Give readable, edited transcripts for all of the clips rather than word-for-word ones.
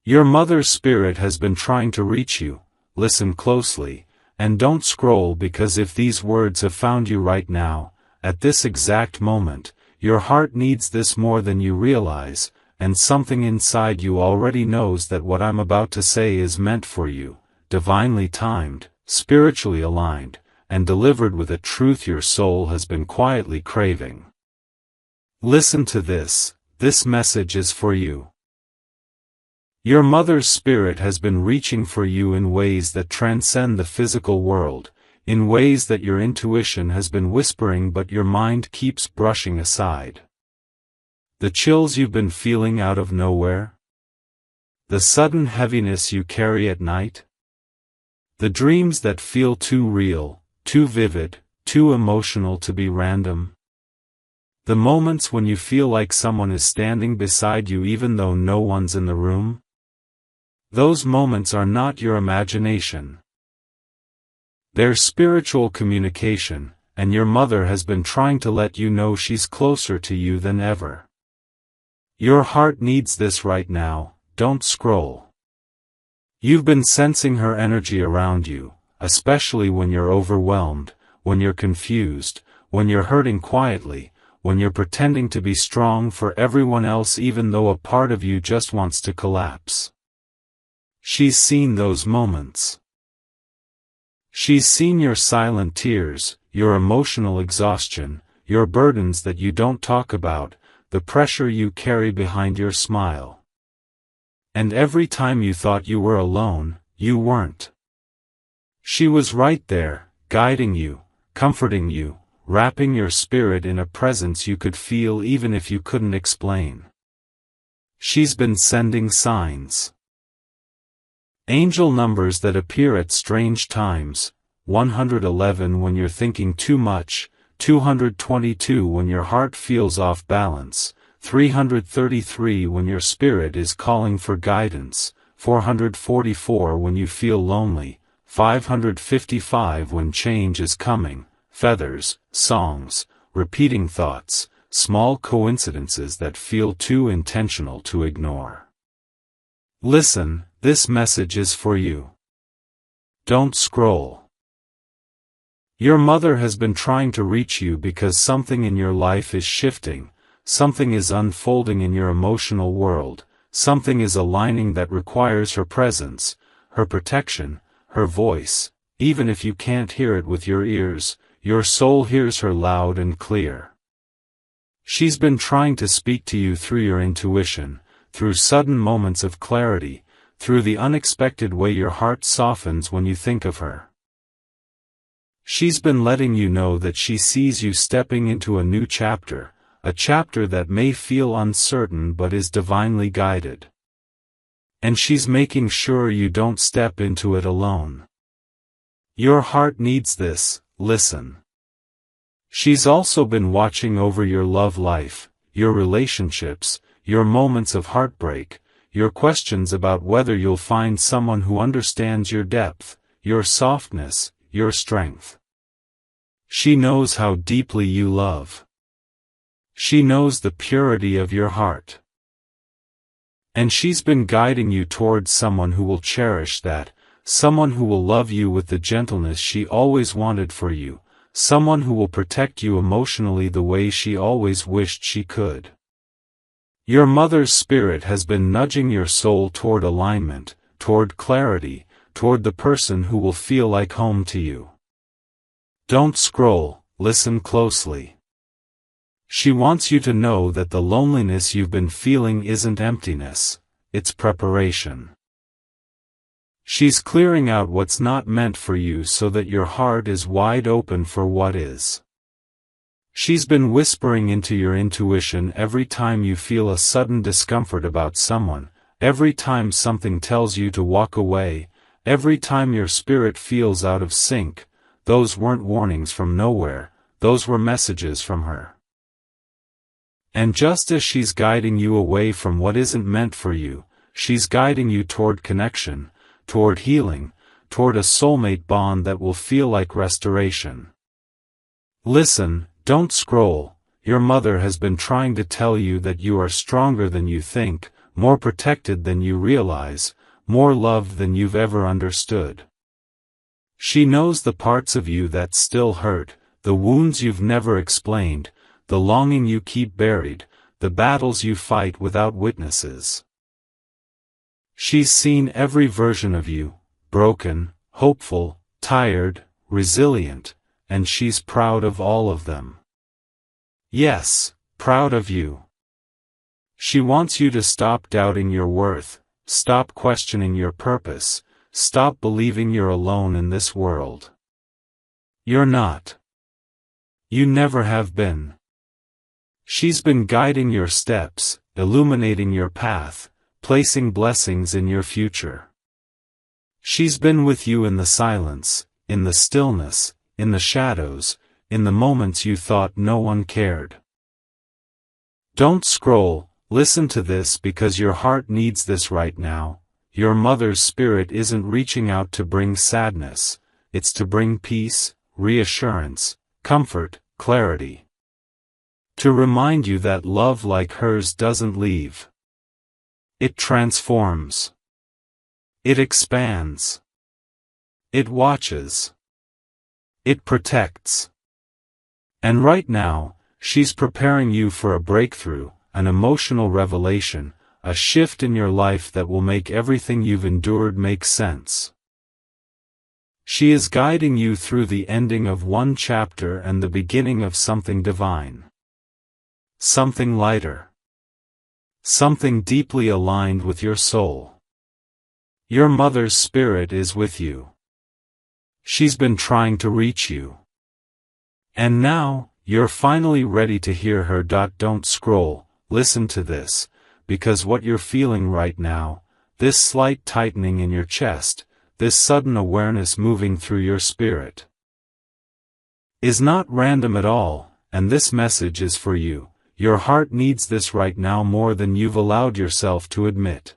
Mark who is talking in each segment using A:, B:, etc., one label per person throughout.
A: Your mother's spirit has been trying to reach you. Listen closely, and don't scroll, because if these words have found you right now, at this exact moment, your heart needs this more than you realize, and something inside you already knows that what I'm about to say is meant for you, divinely timed, spiritually aligned, and delivered with a truth your soul has been quietly craving. Listen to this message is for you. Your mother's spirit has been reaching for you in ways that transcend the physical world, in ways that your intuition has been whispering but your mind keeps brushing aside. The chills you've been feeling out of nowhere? The sudden heaviness you carry at night? The dreams that feel too real, too vivid, too emotional to be random? The moments when you feel like someone is standing beside you even though no one's in the room? Those moments are not your imagination. They're spiritual communication, and your mother has been trying to let you know she's closer to you than ever. Your heart needs this right now, don't scroll. You've been sensing her energy around you, especially when you're overwhelmed, when you're confused, when you're hurting quietly, when you're pretending to be strong for everyone else even though a part of you just wants to collapse. She's seen those moments. She's seen your silent tears, your emotional exhaustion, your burdens that you don't talk about, the pressure you carry behind your smile. And every time you thought you were alone, you weren't. She was right there, guiding you, comforting you, wrapping your spirit in a presence you could feel even if you couldn't explain. She's been sending signs. Angel numbers that appear at strange times, 111 when you're thinking too much, 222 when your heart feels off balance, 333 when your spirit is calling for guidance, 444 when you feel lonely, 555 when change is coming, feathers, songs, repeating thoughts, small coincidences that feel too intentional to ignore. Listen, this message is for you. Don't scroll. Your mother has been trying to reach you because something in your life is shifting, something is unfolding in your emotional world, something is aligning that requires her presence, her protection, her voice. Even if you can't hear it with your ears, your soul hears her loud and clear. She's been trying to speak to you through your intuition, through sudden moments of clarity, through the unexpected way your heart softens when you think of her. She's been letting you know that she sees you stepping into a new chapter, a chapter that may feel uncertain but is divinely guided. And she's making sure you don't step into it alone. Your heart needs this, listen. She's also been watching over your love life, your relationships, your moments of heartbreak, your questions about whether you'll find someone who understands your depth, your softness, your strength. She knows how deeply you love. She knows the purity of your heart. And she's been guiding you towards someone who will cherish that, someone who will love you with the gentleness she always wanted for you, someone who will protect you emotionally the way she always wished she could. Your mother's spirit has been nudging your soul toward alignment, toward clarity, toward the person who will feel like home to you. Don't scroll, listen closely. She wants you to know that the loneliness you've been feeling isn't emptiness, it's preparation. She's clearing out what's not meant for you so that your heart is wide open for what is. She's been whispering into your intuition every time you feel a sudden discomfort about someone, every time something tells you to walk away, every time your spirit feels out of sync. Those weren't warnings from nowhere, those were messages from her. And just as she's guiding you away from what isn't meant for you, she's guiding you toward connection, toward healing, toward a soulmate bond that will feel like restoration. Listen, don't scroll. Your mother has been trying to tell you that you are stronger than you think, more protected than you realize, more loved than you've ever understood. She knows the parts of you that still hurt, the wounds you've never explained, the longing you keep buried, the battles you fight without witnesses. She's seen every version of you, broken, hopeful, tired, resilient, and she's proud of all of them. Yes, proud of you. She wants you to stop doubting your worth, stop questioning your purpose, stop believing you're alone in this world. You're not. You never have been. She's been guiding your steps, illuminating your path, placing blessings in your future. She's been with you in the silence, in the stillness, in the shadows, in the moments you thought no one cared. Don't scroll, listen to this because your heart needs this right now. Your mother's spirit isn't reaching out to bring sadness, it's to bring peace, reassurance, comfort, clarity. To remind you that love like hers doesn't leave. It transforms. It expands. It watches. It protects. And right now, she's preparing you for a breakthrough, an emotional revelation, a shift in your life that will make everything you've endured make sense. She is guiding you through the ending of one chapter and the beginning of something divine. Something lighter. Something deeply aligned with your soul. Your mother's spirit is with you. She's been trying to reach you. And now, you're finally ready to hear her. Don't scroll, listen to this, because what you're feeling right now, this slight tightening in your chest, this sudden awareness moving through your spirit, is not random at all, and this message is for you. Your heart needs this right now more than you've allowed yourself to admit.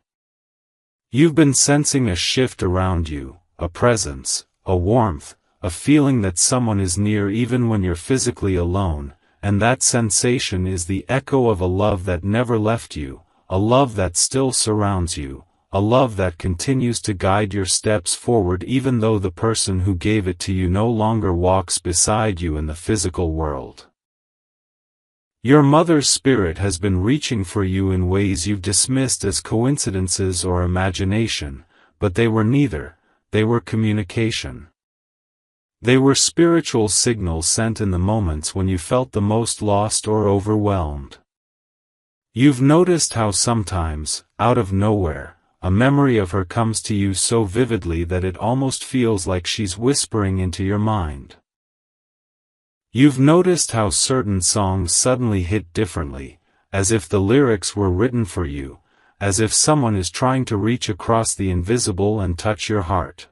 A: You've been sensing a shift around you, a presence, a warmth, a feeling that someone is near even when you're physically alone, and that sensation is the echo of a love that never left you, a love that still surrounds you, a love that continues to guide your steps forward even though the person who gave it to you no longer walks beside you in the physical world. Your mother's spirit has been reaching for you in ways you've dismissed as coincidences or imagination, but they were neither, they were communication. They were spiritual signals sent in the moments when you felt the most lost or overwhelmed. You've noticed how sometimes, out of nowhere, a memory of her comes to you so vividly that it almost feels like she's whispering into your mind. You've noticed how certain songs suddenly hit differently, as if the lyrics were written for you, as if someone is trying to reach across the invisible and touch your heart.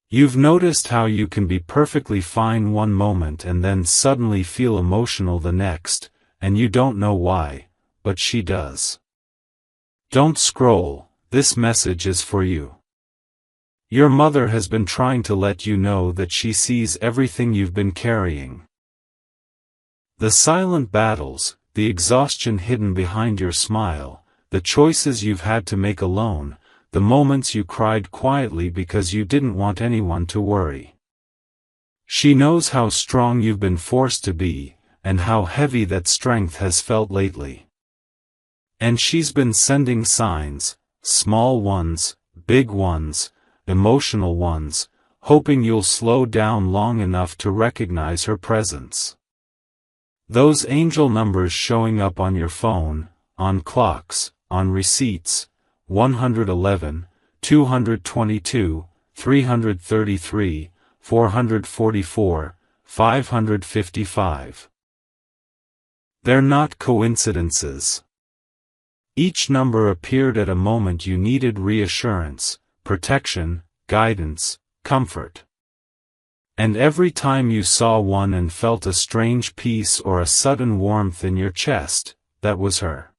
A: You've noticed how you can be perfectly fine one moment and then suddenly feel emotional the next, and you don't know why, but she does. Don't scroll, this message is for you. Your mother has been trying to let you know that she sees everything you've been carrying. The silent battles, the exhaustion hidden behind your smile, the choices you've had to make alone, the moments you cried quietly because you didn't want anyone to worry. She knows how strong you've been forced to be, and how heavy that strength has felt lately. And she's been sending signs, small ones, big ones, emotional ones, hoping you'll slow down long enough to recognize her presence. Those angel numbers showing up on your phone, on clocks, on receipts, 111, 222, 333, 444, 555. They're not coincidences. Each number appeared at a moment you needed reassurance, protection, guidance, comfort. And every time you saw one and felt a strange peace or a sudden warmth in your chest, that was her.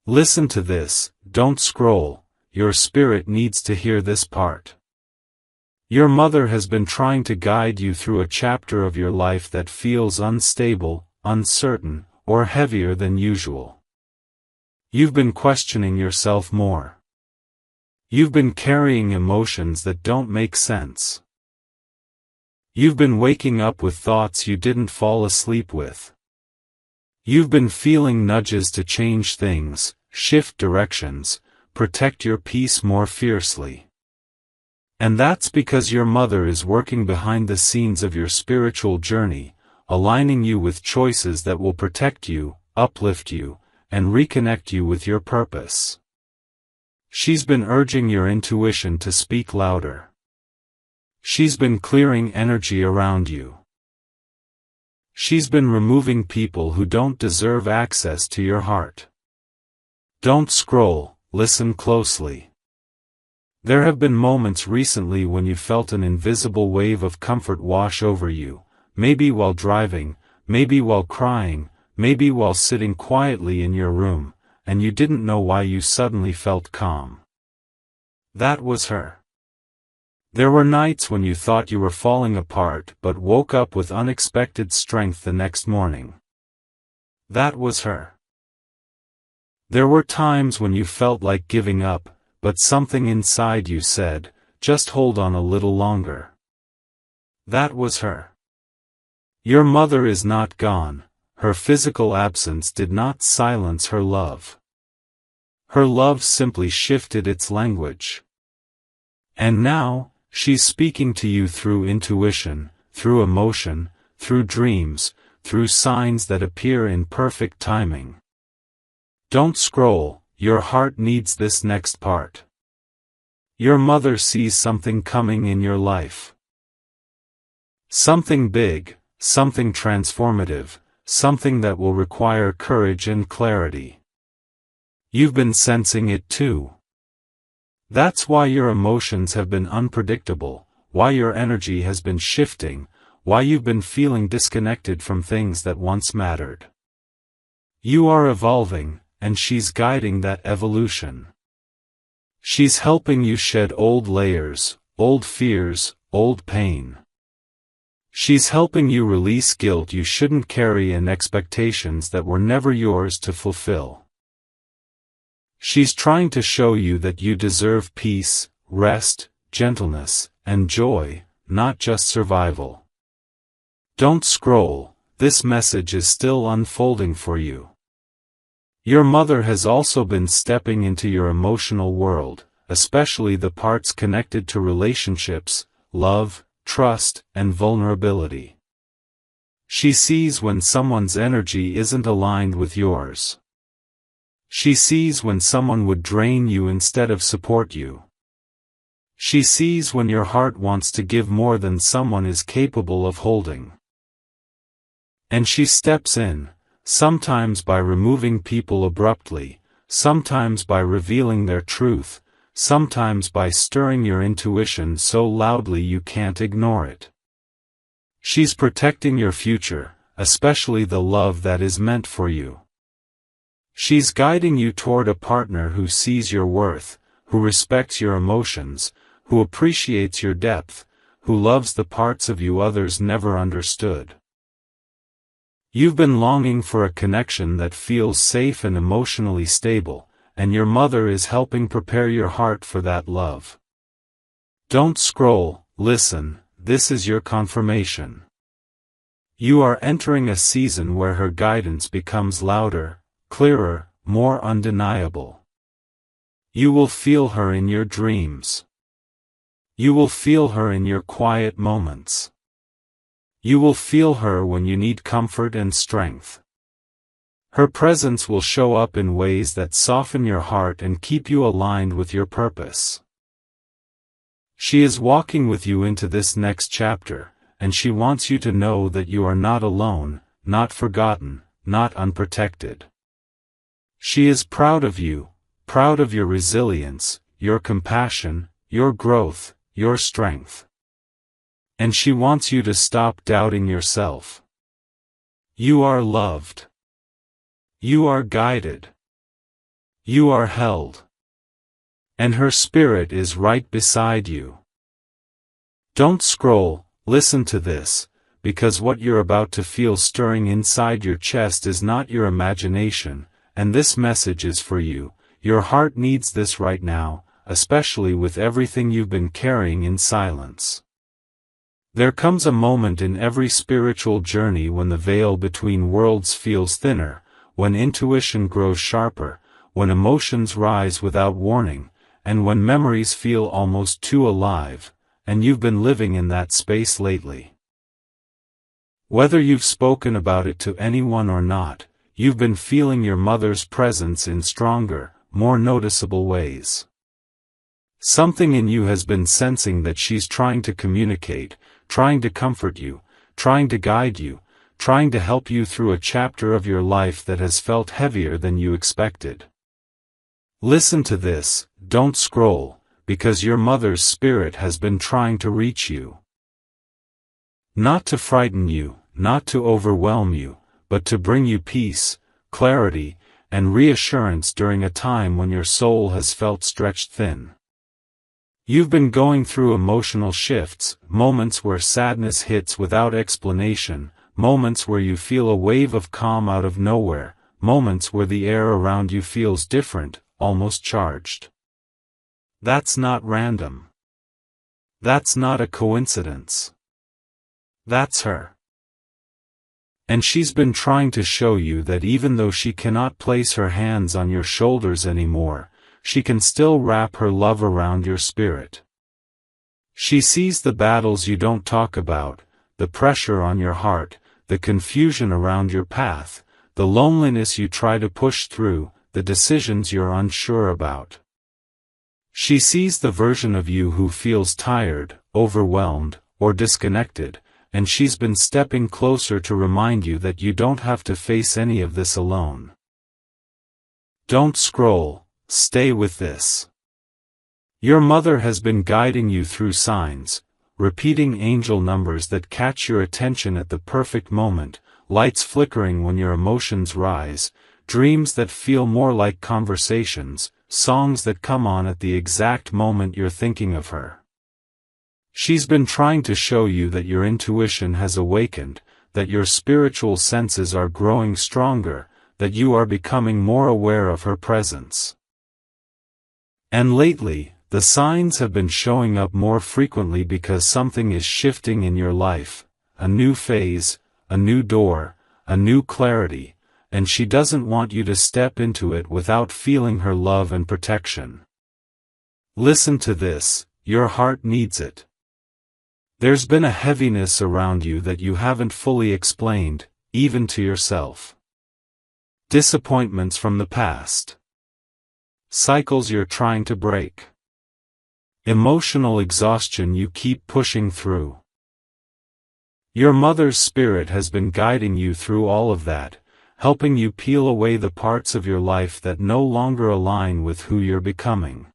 A: Listen to this, don't scroll, your spirit needs to hear this part. Your mother has been trying to guide you through a chapter of your life that feels unstable, uncertain, or heavier than usual. You've been questioning yourself more. You've been carrying emotions that don't make sense. You've been waking up with thoughts you didn't fall asleep with. You've been feeling nudges to change things, shift directions, protect your peace more fiercely. And that's because your mother is working behind the scenes of your spiritual journey, aligning you with choices that will protect you, uplift you, and reconnect you with your purpose. She's been urging your intuition to speak louder. She's been clearing energy around you. She's been removing people who don't deserve access to your heart. Don't scroll, listen closely. There have been moments recently when you felt an invisible wave of comfort wash over you, maybe while driving, maybe while crying, maybe while sitting quietly in your room, and you didn't know why you suddenly felt calm. That was her. There were nights when you thought you were falling apart but woke up with unexpected strength the next morning. That was her. There were times when you felt like giving up, but something inside you said, just hold on a little longer. That was her. Your mother is not gone. Her physical absence did not silence her love. Her love simply shifted its language. And now, she's speaking to you through intuition, through emotion, through dreams, through signs that appear in perfect timing. Don't scroll, your heart needs this next part. Your mother sees something coming in your life. Something big, something transformative, something that will require courage and clarity. You've been sensing it too. That's why your emotions have been unpredictable, why your energy has been shifting, why you've been feeling disconnected from things that once mattered. You are evolving, and she's guiding that evolution. She's helping you shed old layers, old fears, old pain. She's helping you release guilt you shouldn't carry and expectations that were never yours to fulfill. She's trying to show you that you deserve peace, rest, gentleness, and joy, not just survival. Don't scroll, this message is still unfolding for you. Your mother has also been stepping into your emotional world, especially the parts connected to relationships, love, trust, and vulnerability. She sees when someone's energy isn't aligned with yours. She sees when someone would drain you instead of support you. She sees when your heart wants to give more than someone is capable of holding. And she steps in, sometimes by removing people abruptly, sometimes by revealing their truth, sometimes by stirring your intuition so loudly you can't ignore it. She's protecting your future, especially the love that is meant for you. She's guiding you toward a partner who sees your worth, who respects your emotions, who appreciates your depth, who loves the parts of you others never understood. You've been longing for a connection that feels safe and emotionally stable, and your mother is helping prepare your heart for that love. Don't scroll, listen, this is your confirmation. You are entering a season where her guidance becomes louder, clearer, more undeniable. You will feel her in your dreams. You will feel her in your quiet moments. You will feel her when you need comfort and strength. Her presence will show up in ways that soften your heart and keep you aligned with your purpose. She is walking with you into this next chapter, and she wants you to know that you are not alone, not forgotten, not unprotected. She is proud of you, proud of your resilience, your compassion, your growth, your strength. And she wants you to stop doubting yourself. You are loved. You are guided. You are held. And her spirit is right beside you. Don't scroll, listen to this, because what you're about to feel stirring inside your chest is not your imagination, and this message is for you. Your heart needs this right now, especially with everything you've been carrying in silence. There comes a moment in every spiritual journey when the veil between worlds feels thinner, when intuition grows sharper, when emotions rise without warning, and when memories feel almost too alive, and you've been living in that space lately. Whether you've spoken about it to anyone or not, you've been feeling your mother's presence in stronger, more noticeable ways. Something in you has been sensing that she's trying to communicate, trying to comfort you, trying to guide you, trying to help you through a chapter of your life that has felt heavier than you expected. Listen to this, don't scroll, because your mother's spirit has been trying to reach you. Not to frighten you, not to overwhelm you, but to bring you peace, clarity, and reassurance during a time when your soul has felt stretched thin. You've been going through emotional shifts, moments where sadness hits without explanation, moments where you feel a wave of calm out of nowhere, moments where the air around you feels different, almost charged. That's not random. That's not a coincidence. That's her. And she's been trying to show you that even though she cannot place her hands on your shoulders anymore, she can still wrap her love around your spirit. She sees the battles you don't talk about, the pressure on your heart, the confusion around your path, the loneliness you try to push through, the decisions you're unsure about. She sees the version of you who feels tired, overwhelmed, or disconnected, and she's been stepping closer to remind you that you don't have to face any of this alone. Don't scroll, stay with this. Your mother has been guiding you through signs, repeating angel numbers that catch your attention at the perfect moment, lights flickering when your emotions rise, dreams that feel more like conversations, songs that come on at the exact moment you're thinking of her. She's been trying to show you that your intuition has awakened, that your spiritual senses are growing stronger, that you are becoming more aware of her presence. And lately, the signs have been showing up more frequently because something is shifting in your life, a new phase, a new door, a new clarity, and she doesn't want you to step into it without feeling her love and protection. Listen to this, your heart needs it. There's been a heaviness around you that you haven't fully explained, even to yourself. Disappointments from the past. Cycles you're trying to break. Emotional exhaustion you keep pushing through. Your mother's spirit has been guiding you through all of that, helping you peel away the parts of your life that no longer align with who you're becoming.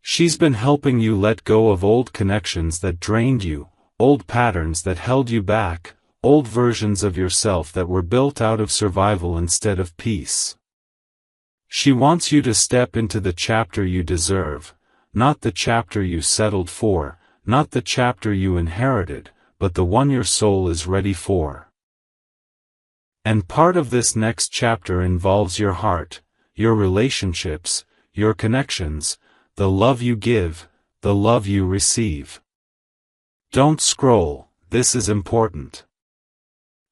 A: She's been helping you let go of old connections that drained you, old patterns that held you back, old versions of yourself that were built out of survival instead of peace. She wants you to step into the chapter you deserve, not the chapter you settled for, not the chapter you inherited, but the one your soul is ready for. And part of this next chapter involves your heart, your relationships, your connections, the love you give, the love you receive. Don't scroll, this is important.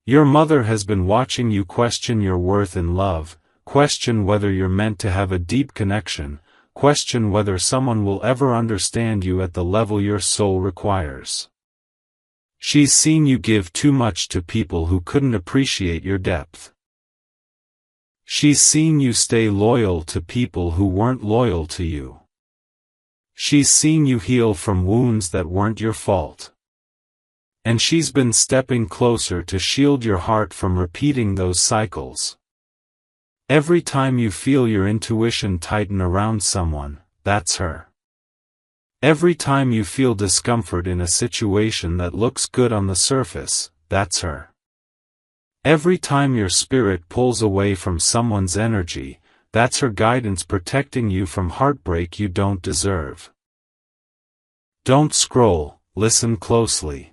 A: Your mother has been watching you question your worth in love, question whether you're meant to have a deep connection, question whether someone will ever understand you at the level your soul requires. She's seen you give too much to people who couldn't appreciate your depth. She's seen you stay loyal to people who weren't loyal to you. She's seen you heal from wounds that weren't your fault. And she's been stepping closer to shield your heart from repeating those cycles. Every time you feel your intuition tighten around someone, that's her. Every time you feel discomfort in a situation that looks good on the surface, that's her. Every time your spirit pulls away from someone's energy, that's her guidance protecting you from heartbreak you don't deserve. Don't scroll, listen closely.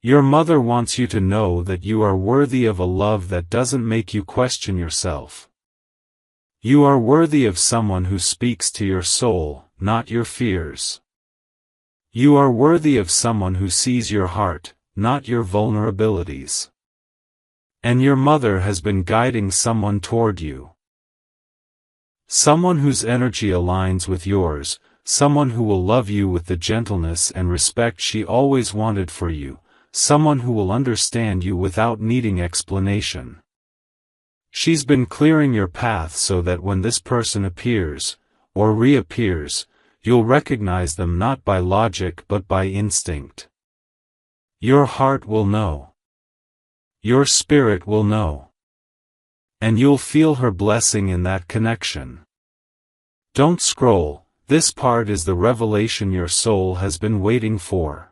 A: Your mother wants you to know that you are worthy of a love that doesn't make you question yourself. You are worthy of someone who speaks to your soul, not your fears. You are worthy of someone who sees your heart, not your vulnerabilities. And your mother has been guiding someone toward you. Someone whose energy aligns with yours, someone who will love you with the gentleness and respect she always wanted for you, someone who will understand you without needing explanation. She's been clearing your path so that when this person appears, or reappears, you'll recognize them not by logic but by instinct. Your heart will know. Your spirit will know. And you'll feel her blessing in that connection. Don't scroll, this part is the revelation your soul has been waiting for.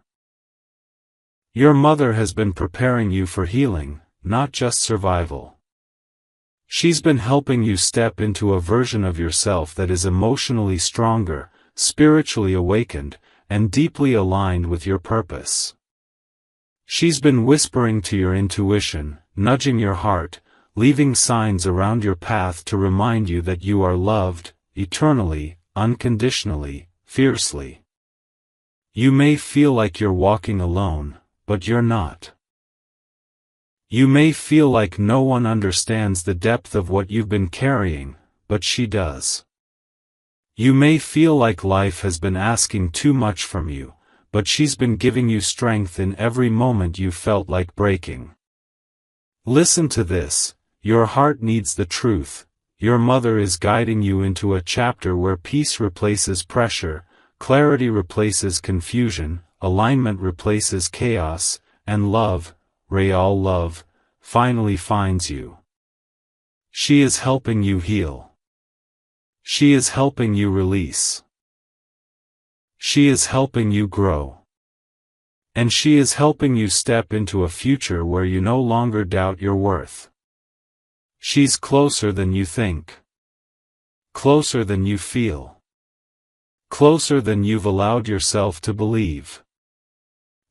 A: Your mother has been preparing you for healing, not just survival. She's been helping you step into a version of yourself that is emotionally stronger, spiritually awakened, and deeply aligned with your purpose. She's been whispering to your intuition, nudging your heart, leaving signs around your path to remind you that you are loved, eternally, unconditionally, fiercely. You may feel like you're walking alone, but you're not. You may feel like no one understands the depth of what you've been carrying, but she does. You may feel like life has been asking too much from you, but she's been giving you strength in every moment you felt like breaking. Listen to this, your heart needs the truth. Your mother is guiding you into a chapter where peace replaces pressure, clarity replaces confusion, alignment replaces chaos, and love, real love, finally finds you. She is helping you heal. She is helping you release. She is helping you grow. And she is helping you step into a future where you no longer doubt your worth. She's closer than you think. Closer than you feel. Closer than you've allowed yourself to believe.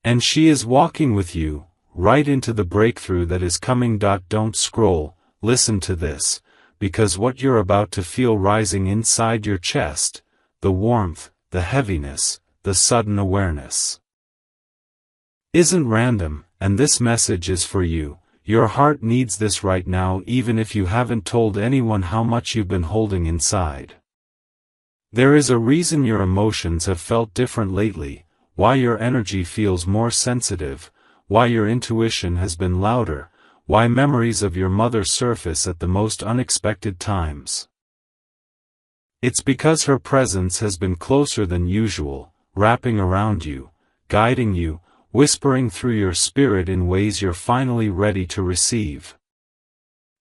A: And she is walking with you, right into the breakthrough that is coming. Don't scroll, listen to this, because what you're about to feel rising inside your chest, the warmth, the heaviness, the sudden awareness, isn't random, and this message is for you. Your heart needs this right now, even if you haven't told anyone how much you've been holding inside. There is a reason your emotions have felt different lately, why your energy feels more sensitive, why your intuition has been louder, why memories of your mother surface at the most unexpected times. It's because her presence has been closer than usual, wrapping around you, guiding you, whispering through your spirit in ways you're finally ready to receive.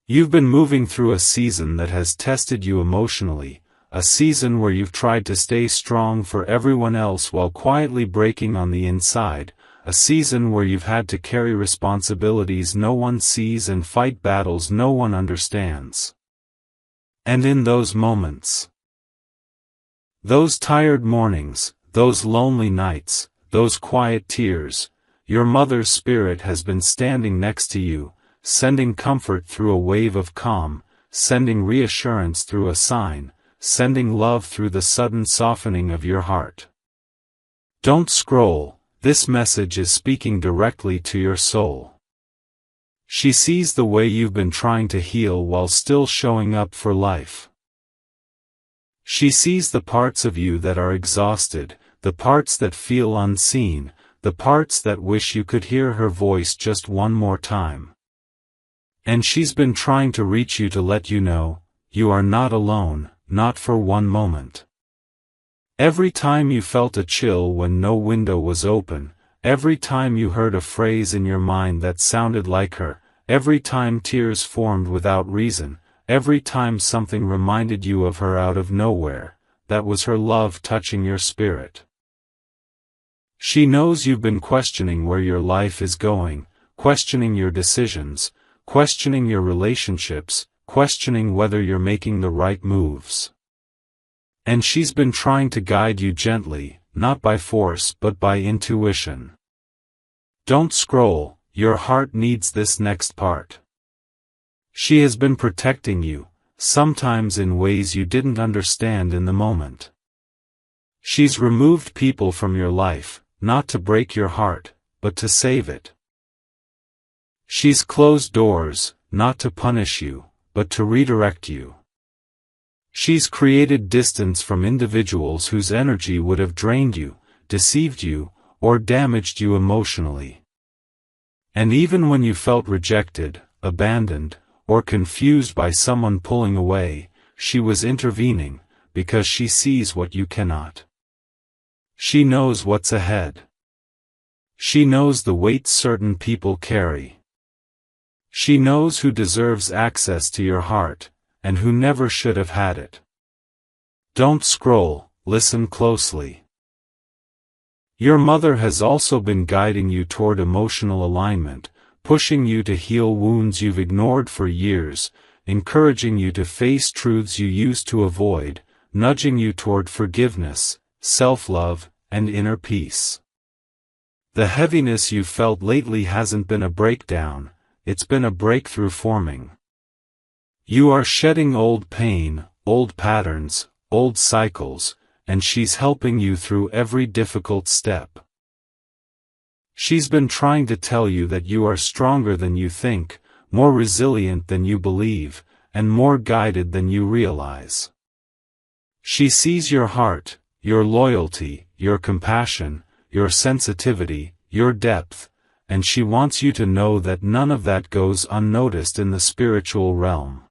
A: You've been moving through a season that has tested you emotionally, a season where you've tried to stay strong for everyone else while quietly breaking on the inside, a season where you've had to carry responsibilities no one sees and fight battles no one understands. And in those moments, those tired mornings, those lonely nights, those quiet tears, your mother's spirit has been standing next to you, sending comfort through a wave of calm, sending reassurance through a sign, sending love through the sudden softening of your heart. Don't scroll, this message is speaking directly to your soul. She sees the way you've been trying to heal while still showing up for life. She sees the parts of you that are exhausted, the parts that feel unseen, the parts that wish you could hear her voice just one more time. And she's been trying to reach you to let you know, you are not alone, not for one moment. Every time you felt a chill when no window was open, every time you heard a phrase in your mind that sounded like her, every time tears formed without reason, every time something reminded you of her out of nowhere, that was her love touching your spirit. She knows you've been questioning where your life is going, questioning your decisions, questioning your relationships, questioning whether you're making the right moves. And she's been trying to guide you gently, not by force but by intuition. Don't scroll, your heart needs this next part. She has been protecting you, sometimes in ways you didn't understand in the moment. She's removed people from your life, not to break your heart, but to save it. She's closed doors, not to punish you, but to redirect you. She's created distance from individuals whose energy would have drained you, deceived you, or damaged you emotionally. And even when you felt rejected, abandoned, or confused by someone pulling away, she was intervening, because she sees what you cannot. She knows what's ahead. She knows the weight certain people carry. She knows who deserves access to your heart, and who never should have had it. Don't scroll, listen closely. Your mother has also been guiding you toward emotional alignment, pushing you to heal wounds you've ignored for years, encouraging you to face truths you used to avoid, nudging you toward forgiveness, self-love, and inner peace. The heaviness you've felt lately hasn't been a breakdown, it's been a breakthrough forming. You are shedding old pain, old patterns, old cycles, and she's helping you through every difficult step. She's been trying to tell you that you are stronger than you think, more resilient than you believe, and more guided than you realize. She sees your heart, your loyalty, your compassion, your sensitivity, your depth, and she wants you to know that none of that goes unnoticed in the spiritual realm.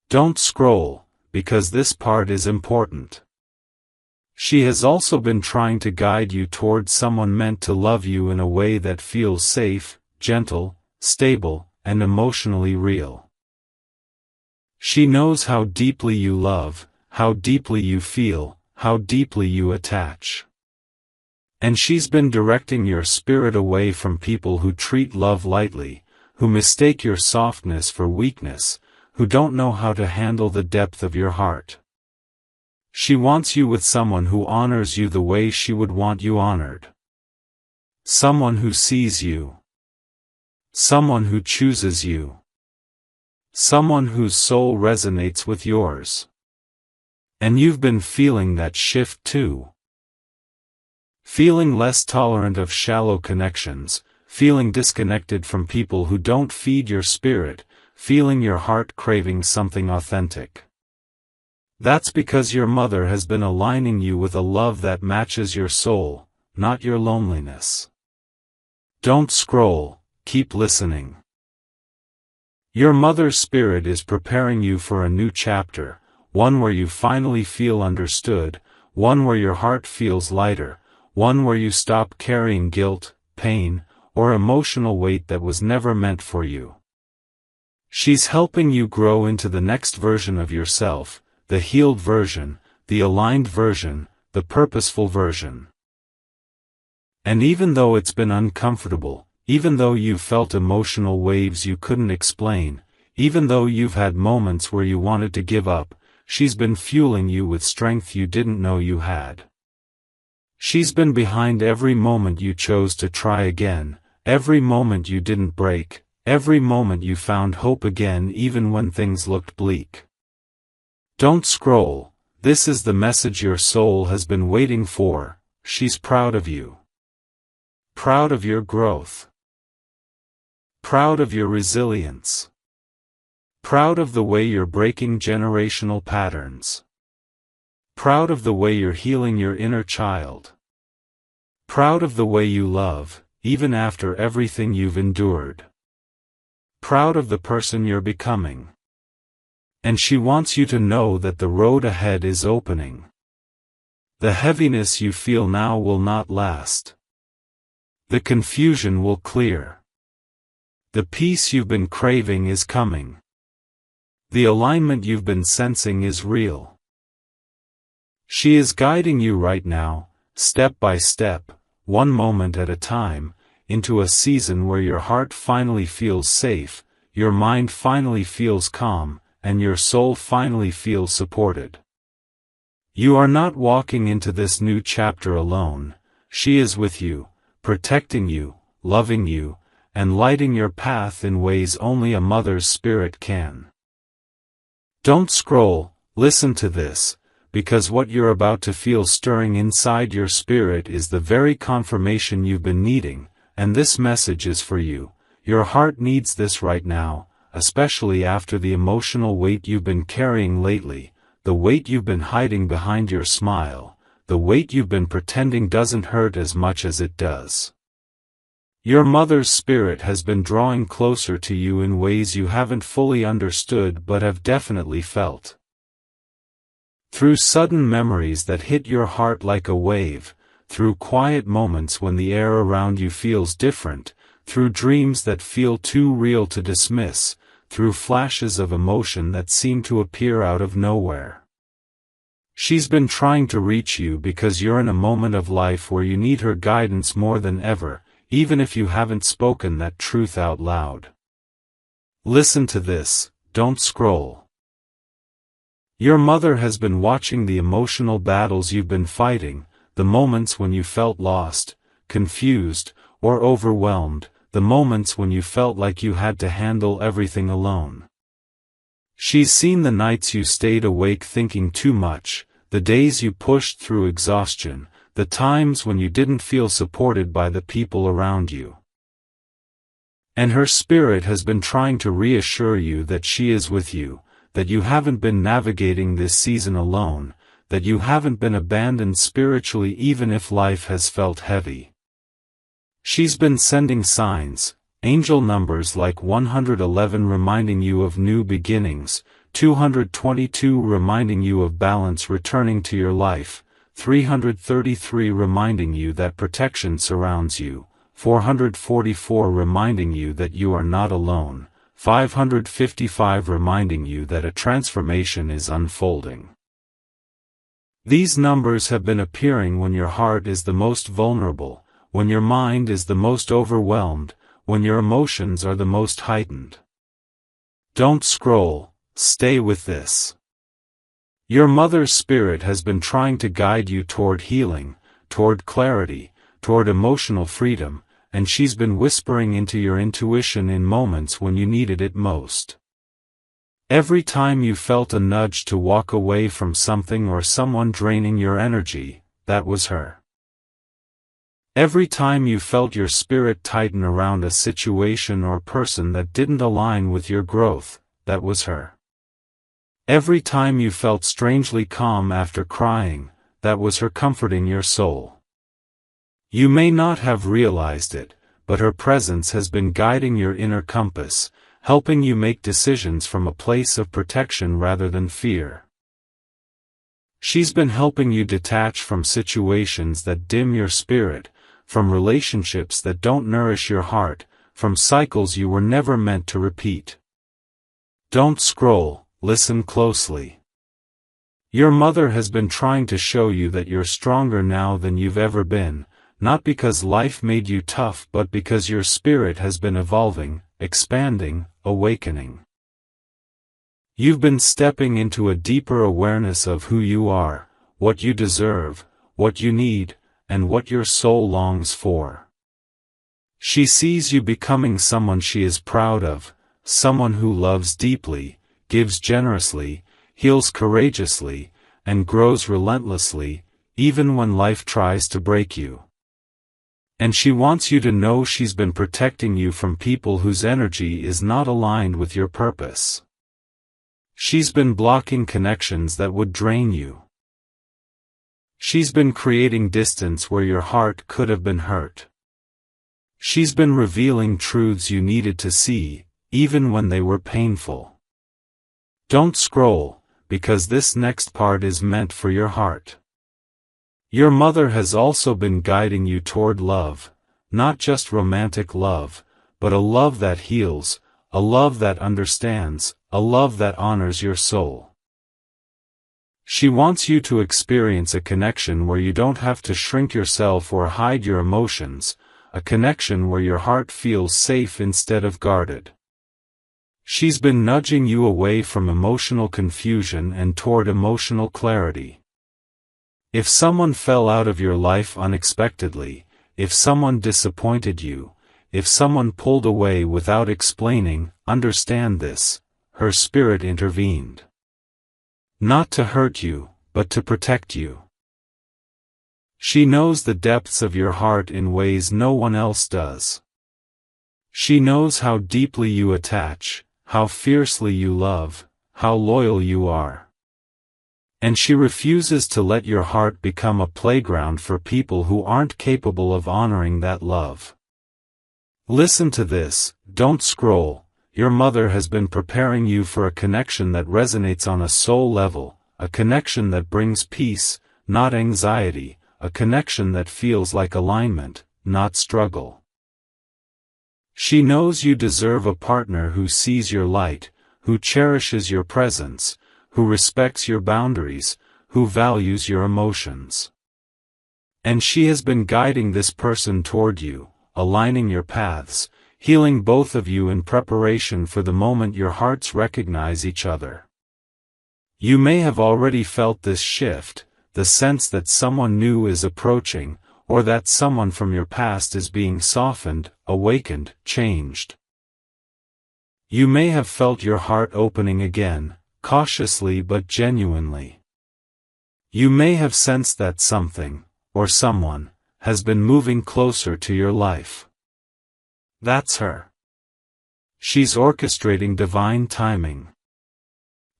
A: Don't scroll, because this part is important. She has also been trying to guide you toward someone meant to love you in a way that feels safe, gentle, stable, and emotionally real. She knows how deeply you love, how deeply you feel, how deeply you attach. And she's been directing your spirit away from people who treat love lightly, who mistake your softness for weakness, who don't know how to handle the depth of your heart. She wants you with someone who honors you the way she would want you honored. Someone who sees you. Someone who chooses you. Someone whose soul resonates with yours. And you've been feeling that shift too. Feeling less tolerant of shallow connections, feeling disconnected from people who don't feed your spirit, feeling your heart craving something authentic. That's because your mother has been aligning you with a love that matches your soul, not your loneliness. Don't scroll, keep listening. Your mother's spirit is preparing you for a new chapter, one where you finally feel understood, one where your heart feels lighter, one where you stop carrying guilt, pain, or emotional weight that was never meant for you. She's helping you grow into the next version of yourself, the healed version, the aligned version, the purposeful version. And even though it's been uncomfortable, even though you've felt emotional waves you couldn't explain, even though you've had moments where you wanted to give up, she's been fueling you with strength you didn't know you had. She's been behind every moment you chose to try again, every moment you didn't break, every moment you found hope again even when things looked bleak. Don't scroll, this is the message your soul has been waiting for. She's proud of you. Proud of your growth. Proud of your resilience. Proud of the way you're breaking generational patterns. Proud of the way you're healing your inner child. Proud of the way you love, even after everything you've endured. Proud of the person you're becoming. And she wants you to know that the road ahead is opening. The heaviness you feel now will not last. The confusion will clear. The peace you've been craving is coming. The alignment you've been sensing is real. She is guiding you right now, step by step, one moment at a time, into a season where your heart finally feels safe, your mind finally feels calm, and your soul finally feels supported. You are not walking into this new chapter alone. She is with you, protecting you, loving you, and lighting your path in ways only a mother's spirit can. Don't scroll, listen to this, because what you're about to feel stirring inside your spirit is the very confirmation you've been needing, and this message is for you. Your heart needs this right now, especially after the emotional weight you've been carrying lately, the weight you've been hiding behind your smile, the weight you've been pretending doesn't hurt as much as it does. Your mother's spirit has been drawing closer to you in ways you haven't fully understood but have definitely felt. Through sudden memories that hit your heart like a wave, through quiet moments when the air around you feels different, through dreams that feel too real to dismiss, through flashes of emotion that seem to appear out of nowhere. She's been trying to reach you because you're in a moment of life where you need her guidance more than ever, even if you haven't spoken that truth out loud. Listen to this, don't scroll. Your mother has been watching the emotional battles you've been fighting, the moments when you felt lost, confused, or overwhelmed, the moments when you felt like you had to handle everything alone. She's seen the nights you stayed awake thinking too much, the days you pushed through exhaustion, the times when you didn't feel supported by the people around you. And her spirit has been trying to reassure you that she is with you, that you haven't been navigating this season alone, that you haven't been abandoned spiritually even if life has felt heavy. She's been sending signs, angel numbers like 111 reminding you of new beginnings, 222 reminding you of balance returning to your life, 333 reminding you that protection surrounds you, 444 reminding you that you are not alone, 555 reminding you that a transformation is unfolding. These numbers have been appearing when your heart is the most vulnerable, when your mind is the most overwhelmed, when your emotions are the most heightened. Don't scroll, stay with this. Your mother's spirit has been trying to guide you toward healing, toward clarity, toward emotional freedom, and she's been whispering into your intuition in moments when you needed it most. Every time you felt a nudge to walk away from something or someone draining your energy, that was her. Every time you felt your spirit tighten around a situation or person that didn't align with your growth, that was her. Every time you felt strangely calm after crying, that was her comforting your soul. You may not have realized it, but her presence has been guiding your inner compass, helping you make decisions from a place of protection rather than fear. She's been helping you detach from situations that dim your spirit, from relationships that don't nourish your heart, from cycles you were never meant to repeat. Don't scroll, listen closely. Your mother has been trying to show you that you're stronger now than you've ever been, not because life made you tough but because your spirit has been evolving, expanding, awakening. You've been stepping into a deeper awareness of who you are, what you deserve, what you need, and what your soul longs for. She sees you becoming someone she is proud of, someone who loves deeply, gives generously, heals courageously, and grows relentlessly, even when life tries to break you. And she wants you to know she's been protecting you from people whose energy is not aligned with your purpose. She's been blocking connections that would drain you. She's been creating distance where your heart could have been hurt. She's been revealing truths you needed to see, even when they were painful. Don't scroll, because this next part is meant for your heart. Your mother has also been guiding you toward love, not just romantic love, but a love that heals, a love that understands, a love that honors your soul. She wants you to experience a connection where you don't have to shrink yourself or hide your emotions, a connection where your heart feels safe instead of guarded. She's been nudging you away from emotional confusion and toward emotional clarity. If someone fell out of your life unexpectedly, if someone disappointed you, if someone pulled away without explaining, understand this, her spirit intervened. Not to hurt you, but to protect you. She knows the depths of your heart in ways no one else does. She knows how deeply you attach, how fiercely you love, how loyal you are. And she refuses to let your heart become a playground for people who aren't capable of honoring that love. Listen to this, don't scroll. Your mother has been preparing you for a connection that resonates on a soul level, a connection that brings peace, not anxiety, a connection that feels like alignment, not struggle. She knows you deserve a partner who sees your light, who cherishes your presence, who respects your boundaries, who values your emotions. And she has been guiding this person toward you, aligning your paths, healing both of you in preparation for the moment your hearts recognize each other. You may have already felt this shift, the sense that someone new is approaching, or that someone from your past is being softened, awakened, changed. You may have felt your heart opening again, cautiously but genuinely. You may have sensed that something, or someone, has been moving closer to your life. That's her. She's orchestrating divine timing.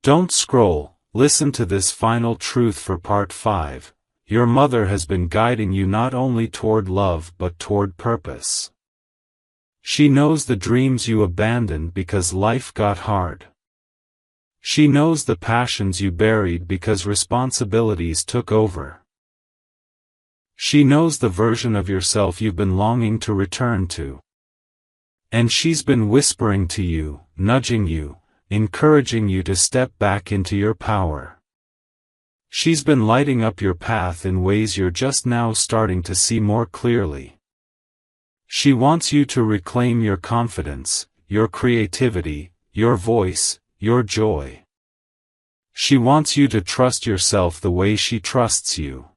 A: Don't scroll, listen to this final truth for part 5. Your mother has been guiding you not only toward love but toward purpose. She knows the dreams you abandoned because life got hard. She knows the passions you buried because responsibilities took over. She knows the version of yourself you've been longing to return to. And she's been whispering to you, nudging you, encouraging you to step back into your power. She's been lighting up your path in ways you're just now starting to see more clearly. She wants you to reclaim your confidence, your creativity, your voice, your joy. She wants you to trust yourself the way she trusts you.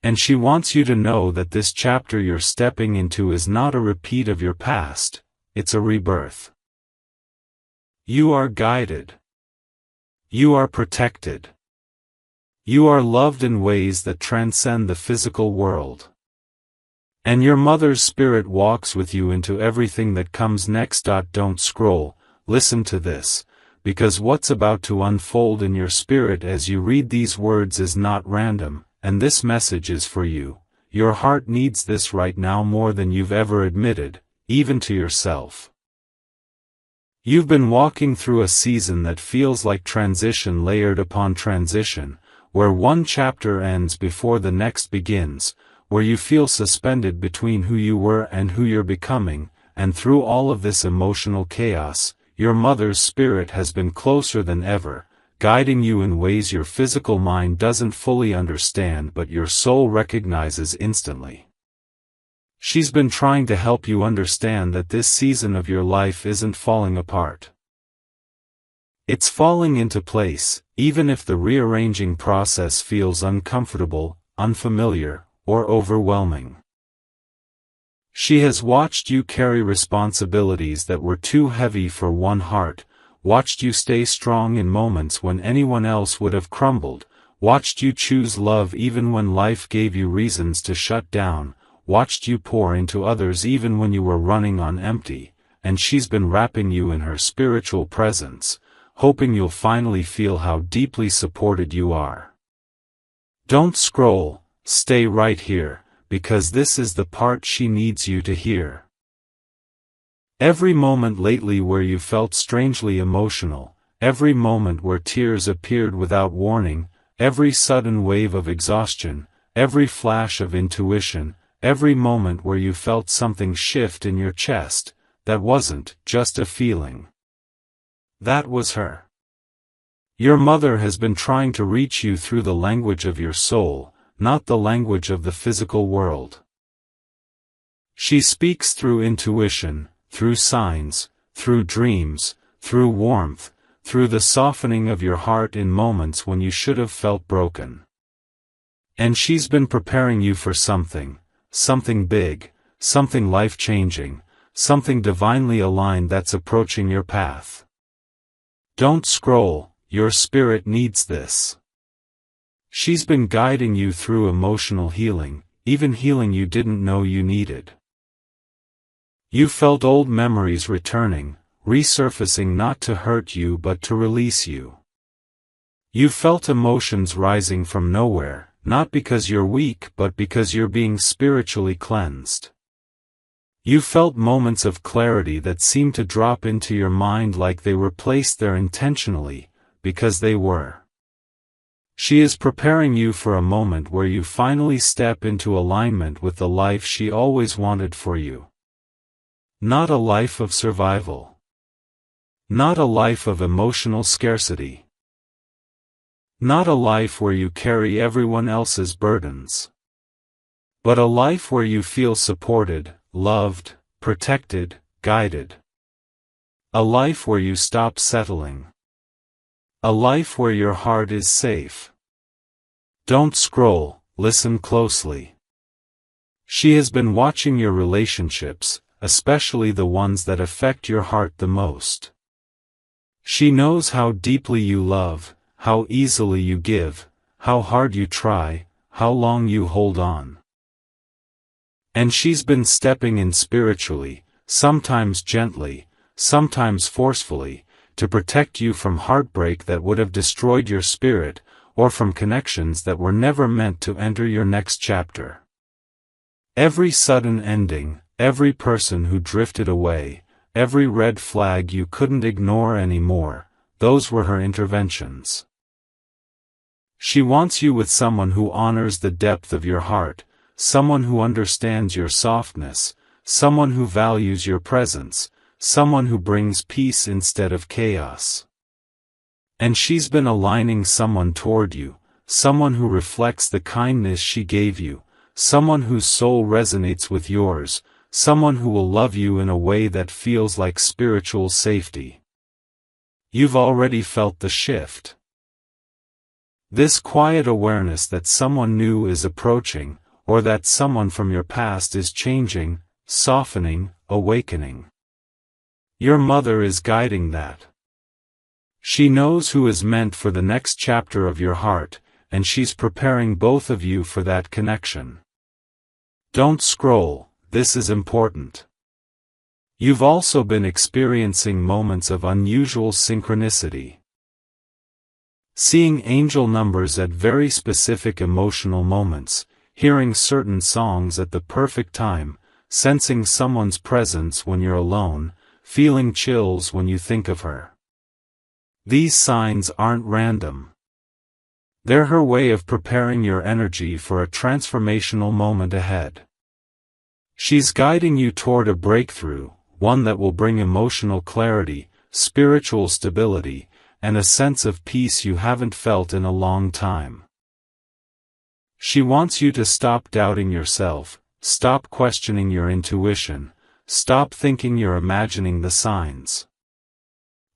A: And she wants you to know that this chapter you're stepping into is not a repeat of your past, it's a rebirth. You are guided. You are protected. You are loved in ways that transcend the physical world. And your mother's spirit walks with you into everything that comes next. Don't scroll, listen to this, because what's about to unfold in your spirit as you read these words is not random. And this message is for you. Your heart needs this right now more than you've ever admitted, even to yourself. You've been walking through a season that feels like transition layered upon transition, where one chapter ends before the next begins, where you feel suspended between who you were and who you're becoming, and through all of this emotional chaos, your mother's spirit has been closer than ever, guiding you in ways your physical mind doesn't fully understand but your soul recognizes instantly. She's been trying to help you understand that this season of your life isn't falling apart. It's falling into place, even if the rearranging process feels uncomfortable, unfamiliar, or overwhelming. She has watched you carry responsibilities that were too heavy for one heart, watched you stay strong in moments when anyone else would have crumbled, watched you choose love even when life gave you reasons to shut down, watched you pour into others even when you were running on empty, and she's been wrapping you in her spiritual presence, hoping you'll finally feel how deeply supported you are. Don't scroll, stay right here, because this is the part she needs you to hear. Every moment lately where you felt strangely emotional, every moment where tears appeared without warning, every sudden wave of exhaustion, every flash of intuition, every moment where you felt something shift in your chest, that wasn't just a feeling. That was her. Your mother has been trying to reach you through the language of your soul, not the language of the physical world. She speaks through intuition, through signs, through dreams, through warmth, through the softening of your heart in moments when you should have felt broken. And she's been preparing you for something big, something life-changing, something divinely aligned that's approaching your path. Don't scroll, your spirit needs this. She's been guiding you through emotional healing, even healing you didn't know you needed. You felt old memories returning, resurfacing not to hurt you but to release you. You felt emotions rising from nowhere, not because you're weak but because you're being spiritually cleansed. You felt moments of clarity that seemed to drop into your mind like they were placed there intentionally, because they were. She is preparing you for a moment where you finally step into alignment with the life she always wanted for you. Not a life of survival. Not a life of emotional scarcity. Not a life where you carry everyone else's burdens. But a life where you feel supported, loved, protected, guided. A life where you stop settling. A life where your heart is safe. Don't scroll, listen closely. She has been watching your relationships, especially the ones that affect your heart the most. She knows how deeply you love, how easily you give, how hard you try, how long you hold on. And she's been stepping in spiritually, sometimes gently, sometimes forcefully, to protect you from heartbreak that would have destroyed your spirit, or from connections that were never meant to enter your next chapter. Every sudden ending, every person who drifted away, every red flag you couldn't ignore anymore, those were her interventions. She wants you with someone who honors the depth of your heart, someone who understands your softness, someone who values your presence, someone who brings peace instead of chaos. And she's been aligning someone toward you, someone who reflects the kindness she gave you, someone whose soul resonates with yours, someone who will love you in a way that feels like spiritual safety. You've already felt the shift. This quiet awareness that someone new is approaching, or that someone from your past is changing, softening, awakening. Your mother is guiding that. She knows who is meant for the next chapter of your heart, and she's preparing both of you for that connection. Don't scroll, this is important. You've also been experiencing moments of unusual synchronicity. Seeing angel numbers at very specific emotional moments, hearing certain songs at the perfect time, sensing someone's presence when you're alone, feeling chills when you think of her. These signs aren't random. They're her way of preparing your energy for a transformational moment ahead. She's guiding you toward a breakthrough, one that will bring emotional clarity, spiritual stability, and a sense of peace you haven't felt in a long time. She wants you to stop doubting yourself, stop questioning your intuition, stop thinking you're imagining the signs.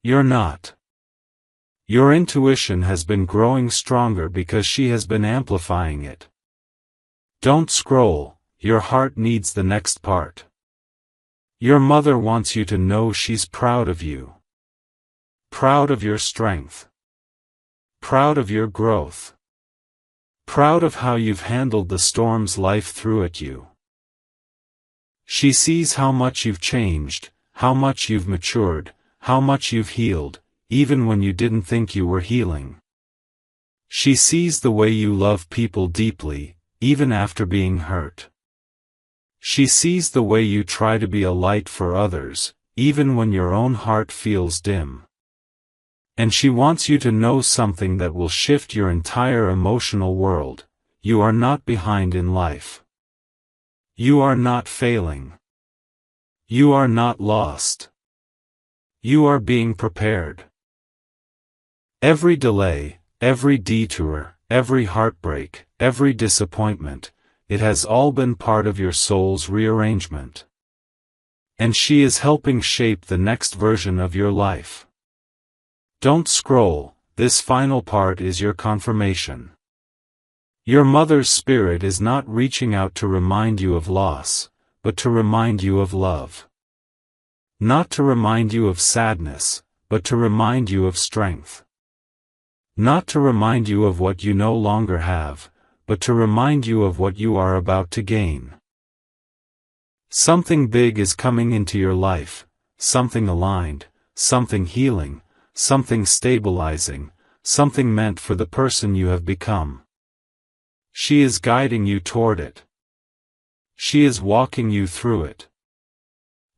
A: You're not. Your intuition has been growing stronger because she has been amplifying it. Don't scroll, your heart needs the next part. Your mother wants you to know she's proud of you. Proud of your strength. Proud of your growth. Proud of how you've handled the storms life threw at you. She sees how much you've changed, how much you've matured, how much you've healed, even when you didn't think you were healing. She sees the way you love people deeply, even after being hurt. She sees the way you try to be a light for others, even when your own heart feels dim. And she wants you to know something that will shift your entire emotional world: you are not behind in life. You are not failing. You are not lost. You are being prepared. Every delay, every detour, every heartbreak, every disappointment, it has all been part of your soul's rearrangement. And she is helping shape the next version of your life. Don't scroll, this final part is your confirmation. Your mother's spirit is not reaching out to remind you of loss, but to remind you of love. Not to remind you of sadness, but to remind you of strength. Not to remind you of what you no longer have, but to remind you of what you are about to gain. Something big is coming into your life, something aligned, something healing, something stabilizing, something meant for the person you have become. She is guiding you toward it. She is walking you through it.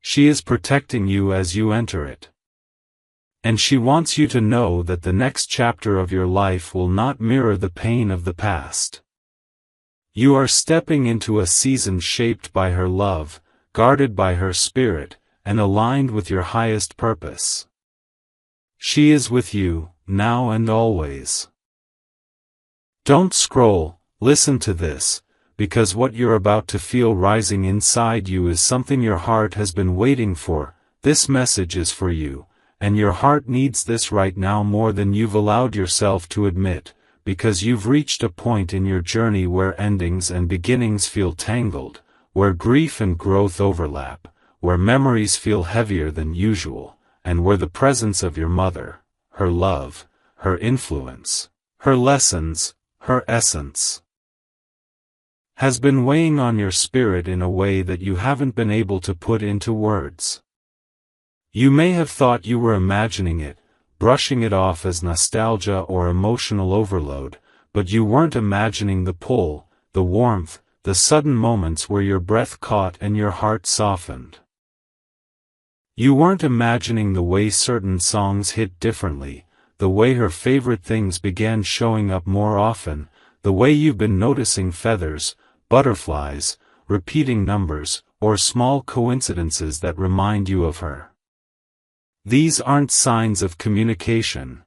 A: She is protecting you as you enter it. And she wants you to know that the next chapter of your life will not mirror the pain of the past. You are stepping into a season shaped by her love, guarded by her spirit, and aligned with your highest purpose. She is with you, now and always. Don't scroll, listen to this, because what you're about to feel rising inside you is something your heart has been waiting for. This message is for you, and your heart needs this right now more than you've allowed yourself to admit, because you've reached a point in your journey where endings and beginnings feel tangled, where grief and growth overlap, where memories feel heavier than usual, and where the presence of your mother, her love, her influence, her lessons, her essence, has been weighing on your spirit in a way that you haven't been able to put into words. You may have thought you were imagining it, brushing it off as nostalgia or emotional overload, but you weren't imagining the pull, the warmth, the sudden moments where your breath caught and your heart softened. You weren't imagining the way certain songs hit differently, the way her favorite things began showing up more often, the way you've been noticing feathers, butterflies, repeating numbers, or small coincidences that remind you of her. These aren't signs of communication.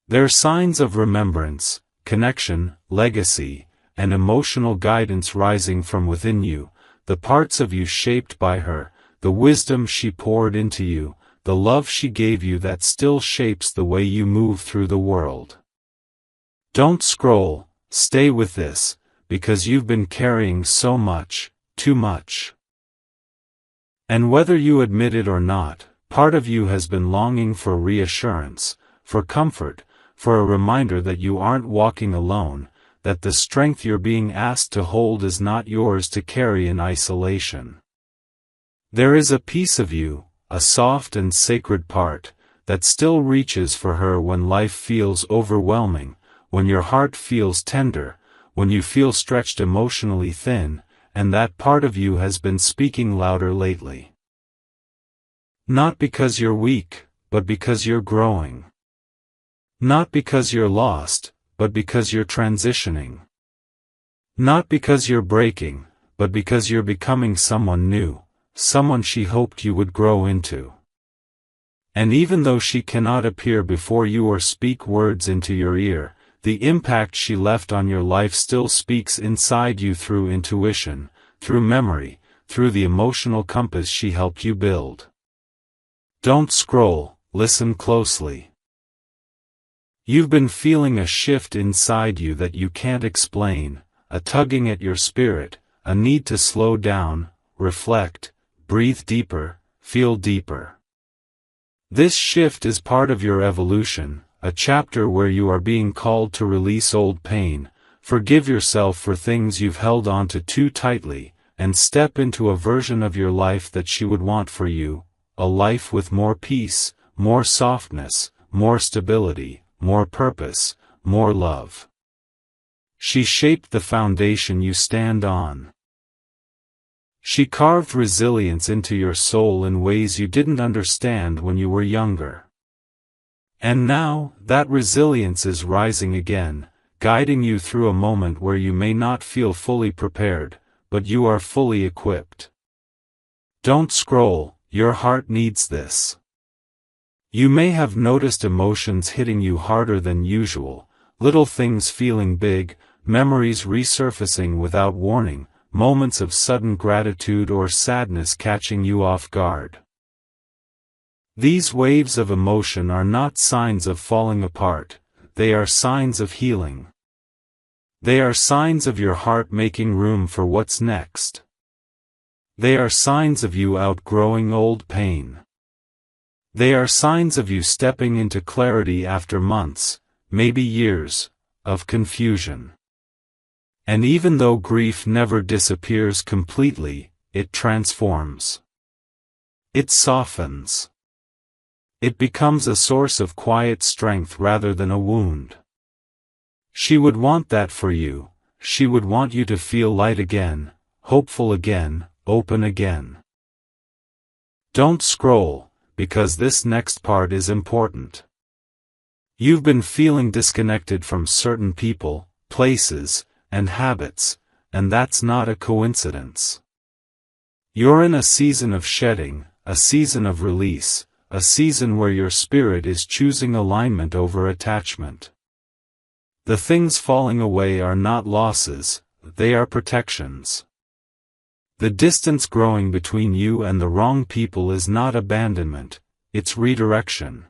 A: They're signs of remembrance, connection, legacy, and emotional guidance rising from within you, the parts of you shaped by her, the wisdom she poured into you, the love she gave you that still shapes the way you move through the world. Don't scroll, stay with this, because you've been carrying so much, too much. And whether you admit it or not, part of you has been longing for reassurance, for comfort, for a reminder that you aren't walking alone, that the strength you're being asked to hold is not yours to carry in isolation. There is a piece of you, a soft and sacred part, that still reaches for her when life feels overwhelming, when your heart feels tender, when you feel stretched emotionally thin, and that part of you has been speaking louder lately. Not because you're weak, but because you're growing. Not because you're lost, but because you're transitioning. Not because you're breaking, but because you're becoming someone new, someone she hoped you would grow into. And even though she cannot appear before you or speak words into your ear, the impact she left on your life still speaks inside you through intuition, through memory, through the emotional compass she helped you build. Don't scroll, listen closely. You've been feeling a shift inside you that you can't explain, a tugging at your spirit, a need to slow down, reflect, breathe deeper, feel deeper. This shift is part of your evolution, a chapter where you are being called to release old pain, forgive yourself for things you've held onto too tightly, and step into a version of your life that she would want for you, a life with more peace, more softness, more stability, more purpose, more love. She shaped the foundation you stand on. She carved resilience into your soul in ways you didn't understand when you were younger. And now, that resilience is rising again, guiding you through a moment where you may not feel fully prepared, but you are fully equipped. Don't scroll, your heart needs this. You may have noticed emotions hitting you harder than usual, little things feeling big, memories resurfacing without warning, moments of sudden gratitude or sadness catching you off guard. These waves of emotion are not signs of falling apart, they are signs of healing. They are signs of your heart making room for what's next. They are signs of you outgrowing old pain. They are signs of you stepping into clarity after months, maybe years, of confusion. And even though grief never disappears completely, it transforms. It softens. It becomes a source of quiet strength rather than a wound. She would want that for you. She would want you to feel light again, hopeful again, open again. Don't scroll, because this next part is important. You've been feeling disconnected from certain people, places, and habits, and that's not a coincidence. You're in a season of shedding, a season of release, a season where your spirit is choosing alignment over attachment. The things falling away are not losses, they are protections. The distance growing between you and the wrong people is not abandonment, it's redirection.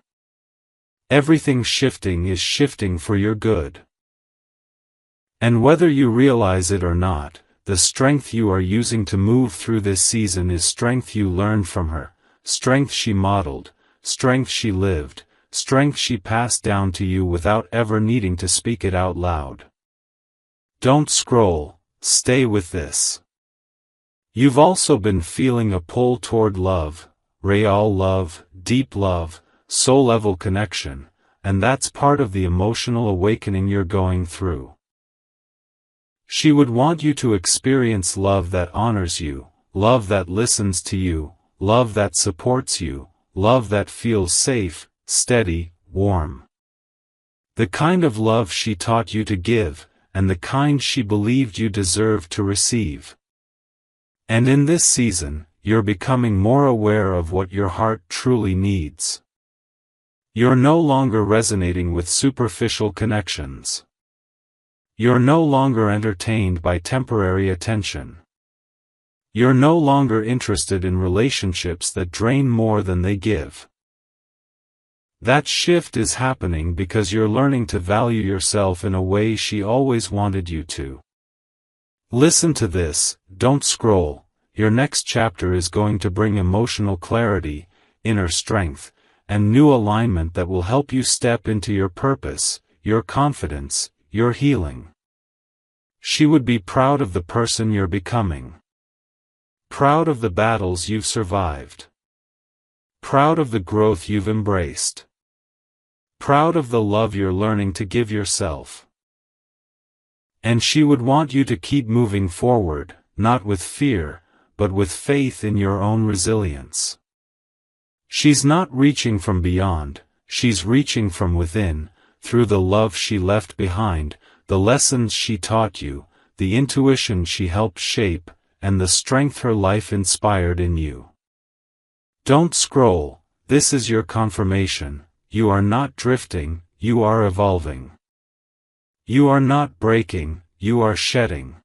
A: Everything shifting is shifting for your good. And whether you realize it or not, the strength you are using to move through this season is strength you learned from her, strength she modeled, strength she lived, strength she passed down to you without ever needing to speak it out loud. Don't scroll, stay with this. You've also been feeling a pull toward love, real love, deep love, soul-level connection, and that's part of the emotional awakening you're going through. She would want you to experience love that honors you, love that listens to you, love that supports you, love that feels safe, steady, warm. The kind of love she taught you to give, and the kind she believed you deserved to receive. And in this season, you're becoming more aware of what your heart truly needs. You're no longer resonating with superficial connections. You're no longer entertained by temporary attention. You're no longer interested in relationships that drain more than they give. That shift is happening because you're learning to value yourself in a way she always wanted you to. Listen to this, don't scroll. Your next chapter is going to bring emotional clarity, inner strength, and new alignment that will help you step into your purpose, your confidence, your healing. She would be proud of the person you're becoming. Proud of the battles you've survived. Proud of the growth you've embraced. Proud of the love you're learning to give yourself. And she would want you to keep moving forward, not with fear, but with faith in your own resilience. She's not reaching from beyond, she's reaching from within, through the love she left behind, the lessons she taught you, the intuition she helped shape, and the strength her life inspired in you. Don't scroll, this is your confirmation, you are not drifting, you are evolving. You are not breaking, you are shedding.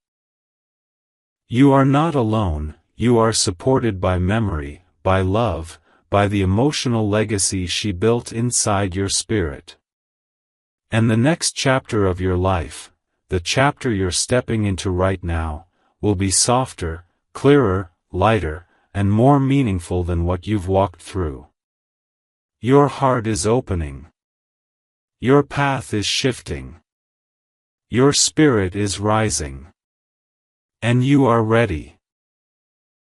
A: You are not alone, you are supported by memory, by love, by the emotional legacy she built inside your spirit. And the next chapter of your life, the chapter you're stepping into right now, will be softer, clearer, lighter, and more meaningful than what you've walked through. Your heart is opening. Your path is shifting. Your spirit is rising. And you are ready.